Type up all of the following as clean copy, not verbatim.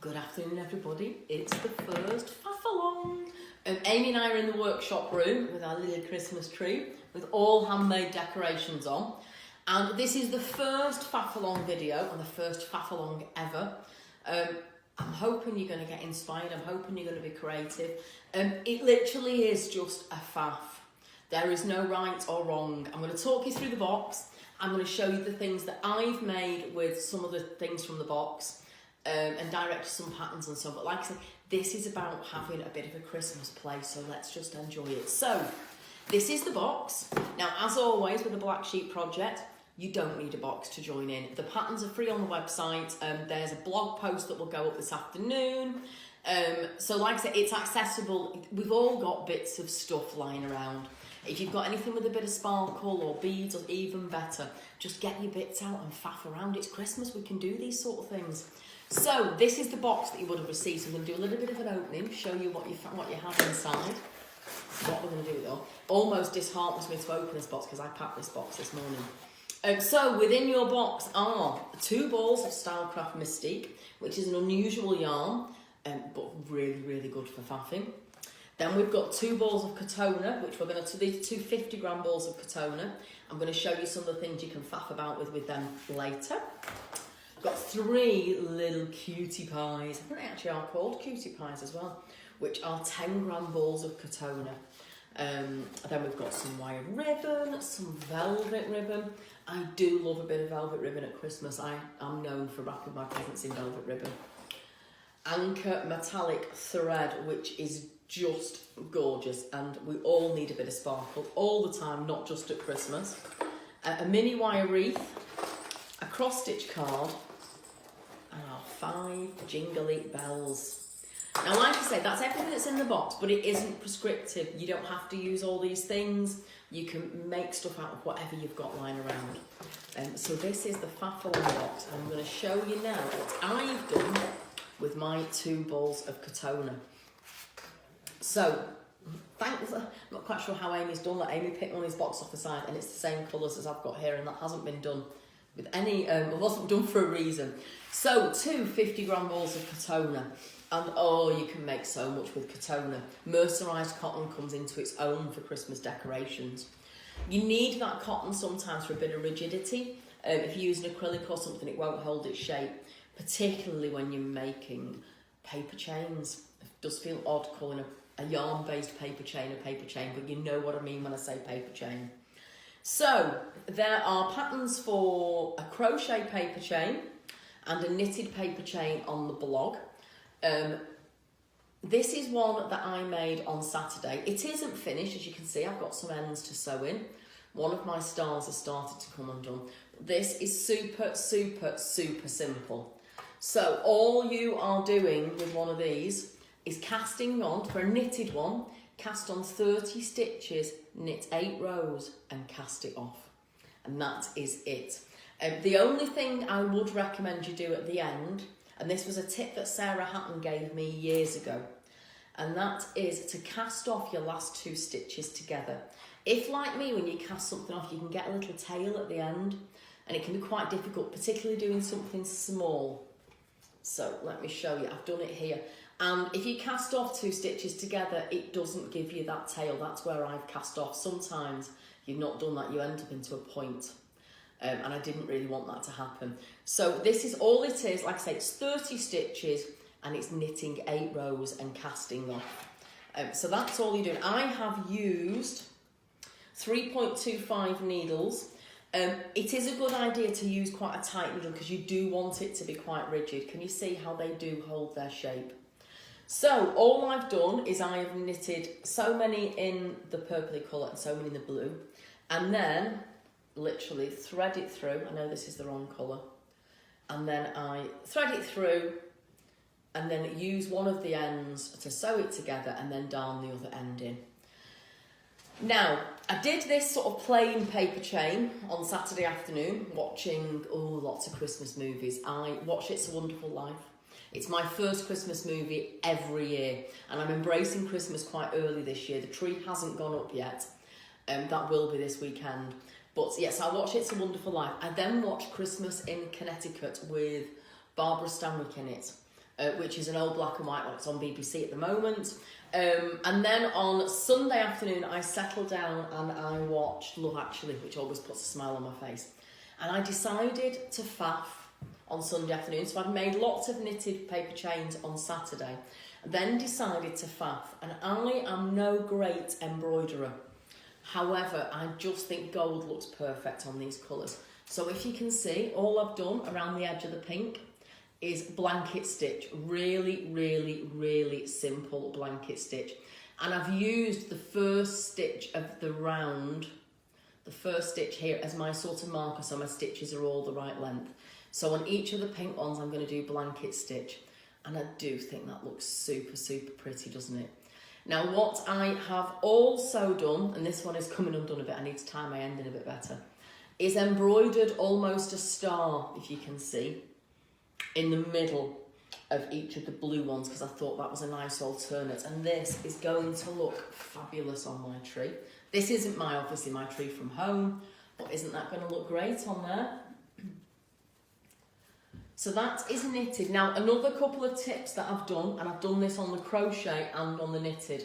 Good afternoon, everybody. It's the first Faff Along. Amy and I are in the workshop room with our little Christmas tree with all handmade decorations on. And this is the first Faff Along video and the first Faff Along ever. I'm hoping you're going to get inspired. I'm hoping you're going to be creative. It literally is just a faff. There is no right or wrong. I'm going to talk you through the box. I'm going to show you the things that I've made with some of the things from the box. And direct some patterns and so on. But like I said, this is about having a bit of a Christmas play, so let's just enjoy it. So, this is the box. Now, as always with the Black Sheep project, you don't need a box to join in. The patterns are free on the website. There's a blog post that will go up this afternoon. So like I said, it's accessible. We've all got bits of stuff lying around. If you've got anything with a bit of sparkle or beads, or even better, just get your bits out and faff around. It's Christmas, we can do these sort of things. So this is the box that you would have received. So I'm going to do a little bit of an opening, show you what you have inside. What we're going to do though, almost disheartens me to open this box because I packed this box this morning. So within your box are 2 balls of Stylecraft Mystique, which is an unusual yarn, but really, really good for faffing. Then we've got 2 balls of Katona, which we're going to, these 2 50-gram balls of Katona. I'm going to show you some of the things you can faff about with them later. Got 3 little cutie pies. I think they actually are called cutie pies as well, which are 10-gram balls of Katona. Then we've got some wire ribbon, some velvet ribbon. I do love a bit of velvet ribbon at Christmas. I am known for wrapping my presents in velvet ribbon. Anchor metallic thread, which is just gorgeous, and we all need a bit of sparkle all the time, not just at Christmas. A mini wire wreath, a cross-stitch card, and our 5 jingly bells. Now, like I say, that's everything that's in the box, but it isn't prescriptive. You don't have to use all these things. You can make stuff out of whatever you've got lying around. So this is the Faff Along box. I'm going to show you now what I've done with my 2 balls of Katona. So, I'm not quite sure how Amy's done that. Amy picked one of these boxes off the side, and it's the same colours as I've got here, and that hasn't been done with any, it wasn't done for a reason. So 2 50-gram balls of Katona, and oh, you can make so much with Katona. Mercerised cotton comes into its own for Christmas decorations. You need that cotton sometimes for a bit of rigidity. If you use an acrylic or something, it won't hold its shape, particularly when you're making paper chains. It does feel odd calling a yarn-based paper chain a paper chain, but you know what I mean when I say paper chain. So, there are patterns for a crochet paper chain and a knitted paper chain on the blog. This is one that I made on Saturday. It isn't finished, as you can see. I've got some ends to sew in. One of my stars has started to come undone. This is super, super, super simple. So, all you are doing with one of these is casting on, for a knitted one, cast on 30 stitches, knit 8 rows and cast it off. And that is it. The only thing I would recommend you do at the end, and this was a tip that Sara gave me years ago, and that is to cast off your last 2 stitches together. If, like me, when you cast something off, you can get a little tail at the end, and it can be quite difficult, particularly doing something small. So let me show you, I've done it here. And if you cast off 2 stitches together, it doesn't give you that tail. That's where I've cast off. Sometimes you've not done that, you end up into a point. And I didn't really want that to happen. So this is all it is. Like I say, it's 30 stitches and it's knitting 8 rows and casting off. So that's all you're doing. I have used 3.25 needles. It is a good idea to use quite a tight needle because you do want it to be quite rigid. Can you see how they do hold their shape? So all I've done is I have knitted so many in the purpley colour and so many in the blue, and then literally thread it through. I know this is the wrong colour. And then I thread it through and then use one of the ends to sew it together and then darn the other end in. Now, I did this sort of plain paper chain on Saturday afternoon, watching lots of Christmas movies. I watched It's a Wonderful Life. It's my first Christmas movie every year, and I'm embracing Christmas quite early this year. The tree hasn't gone up yet, that will be this weekend. But yes, I watched It's a Wonderful Life. I then watched Christmas in Connecticut with Barbara Stanwyck in it. which is an old black and white one. It's on BBC at the moment. And then on Sunday afternoon, I settled down and I watched Love Actually, which always puts a smile on my face. And I decided to faff on Sunday afternoon. So I'd made lots of knitted paper chains on Saturday, then decided to faff. And I am no great embroiderer. However, I just think gold looks perfect on these colours. So if you can see, all I've done around the edge of the pink is blanket stitch. Really, really, really simple blanket stitch. And I've used the first stitch of the round, the first stitch here, as my sort of marker, so my stitches are all the right length. So on each of the pink ones, I'm going to do blanket stitch. And I do think that looks super, super pretty, doesn't it? Now, what I have also done, and this one is coming undone a bit, I need to tie my ending a bit better, is embroidered almost a star, if you can see, in the middle of each of the blue ones, because I thought that was a nice alternate. And this is going to look fabulous on my tree. This isn't obviously my tree from home, but isn't that going to look great on there? So that is knitted. Now, another couple of tips that I've done, and I've done this on the crochet and on the knitted,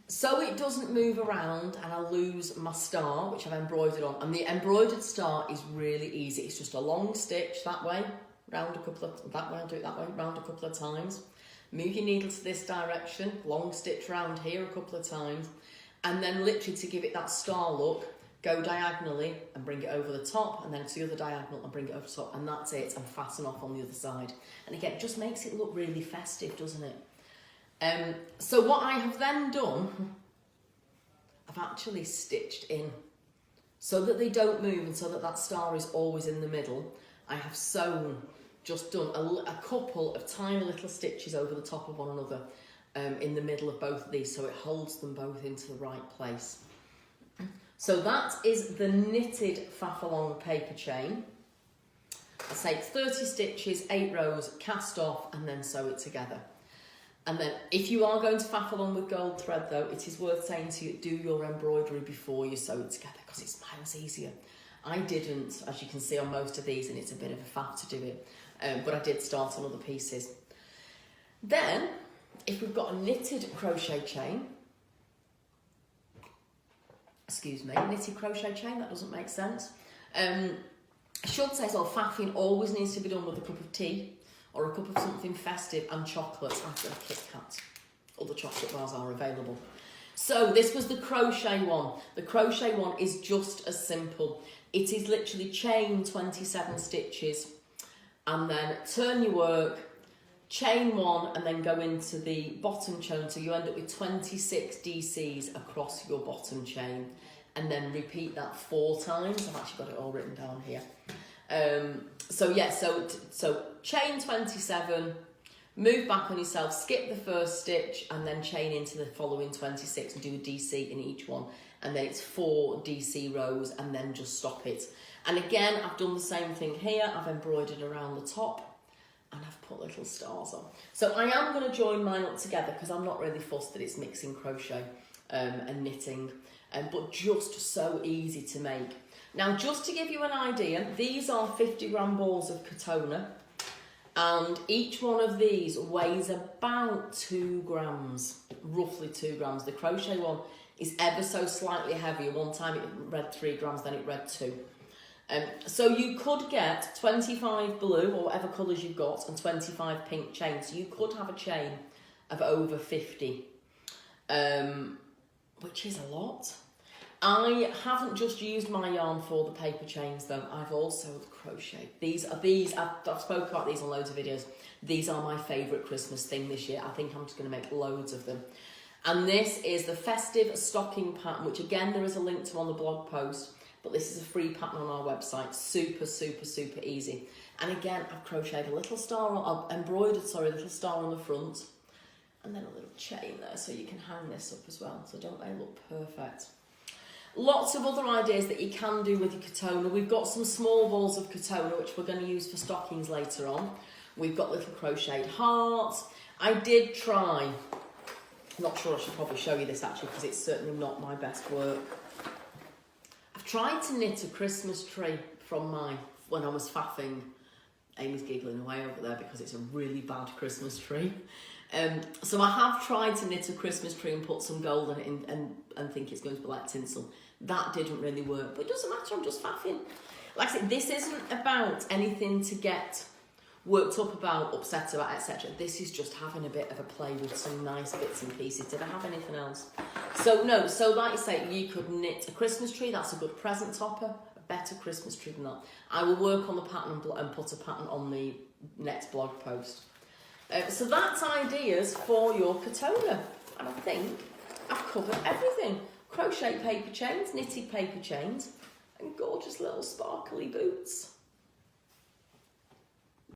so it doesn't move around and I lose my star, which I've embroidered on. And the embroidered star is really easy. It's just a long stitch that way, round a couple of, that way, I'll do it that way, round a couple of times. Move your needle to this direction, long stitch round here a couple of times, and then literally to give it that star look, go diagonally and bring it over the top, and then to the other diagonal and bring it over the top, and that's it, and fasten off on the other side. And again, it just makes it look really festive, doesn't it? So what I have then done, I've actually stitched in so that they don't move and so that that star is always in the middle. I have sewn, just done a couple of tiny little stitches over the top of one another in the middle of both of these, so it holds them both into the right place. So that is the knitted Faff Along paper chain. I say 30 stitches, 8 rows, cast off, and then sew it together. And then if you are going to faff along with gold thread though, it is worth saying to you, do your embroidery before you sew it together, because it's miles easier. I didn't, as you can see on most of these, and it's a bit of a faff to do it, but I did start on other pieces. Then, if we've got a knitted crochet chain, knitted crochet chain, that doesn't make sense. I should say, so faffing always needs to be done with a cup of tea or a cup of something festive and chocolate. I've got a Kit Kat. Other chocolate bars are available. So this was the crochet one. The crochet one is just as simple. It is literally chain 27 stitches and then turn your work, chain 1 and then go into the bottom chain, so you end up with 26 DCs across your bottom chain, and then repeat that 4 times. I've actually got it all written down here. So chain 27, move back on yourself, skip the first stitch and then chain into the following 26 and do a DC in each one, and then it's 4 DC rows and then just stop it. And again, I've done the same thing here. I've embroidered around the top and I've put little stars on. So I am going to join mine up together because I'm not really fussed that it's mixing crochet and knitting, but just so easy to make. Now, just to give you an idea, these are 50-gram balls of Katona, and each one of these weighs about 2 grams, roughly 2 grams. The crochet one is ever so slightly heavier. One time it read 3 grams, then it read 2. So you could get 25 blue or whatever colours you've got and 25 pink chains. So you could have a chain of over 50, which is a lot. I haven't just used my yarn for the paper chains though. I've also crocheted. I've spoken about these on loads of videos. These are my favourite Christmas thing this year. I think I'm just going to make loads of them. And this is the festive stocking pattern, which again there is a link to on the blog post. But this is a free pattern on our website. Super, super, super easy. And again, I've crocheted a little star, embroidered a little star on the front, and then a little chain there so you can hang this up as well. So don't they look perfect? Lots of other ideas that you can do with your Katona. We've got some small balls of Katona, which we're going to use for stockings later on. We've got little crocheted hearts. I did try, I'm not sure I should probably show you this actually, because it's certainly not my best work. I've tried to knit a Christmas tree from when I was faffing Amy's giggling away over there because it's a really bad Christmas tree. So I have tried to knit a Christmas tree and put some gold on it and think it's going to be like tinsel. That didn't really work, but it doesn't matter, I'm just faffing. Like I said, this isn't about anything to get worked up about, upset about, etc. This is just having a bit of a play with some nice bits and pieces. Did I have anything else? So no, so like you say, you could knit a Christmas tree, that's a good present topper, a better Christmas tree than that. I will work on the pattern and put a pattern on the next blog post. So that's ideas for your katona, and I think I've covered everything. Crochet paper chains, knitted paper chains, and gorgeous little sparkly boots.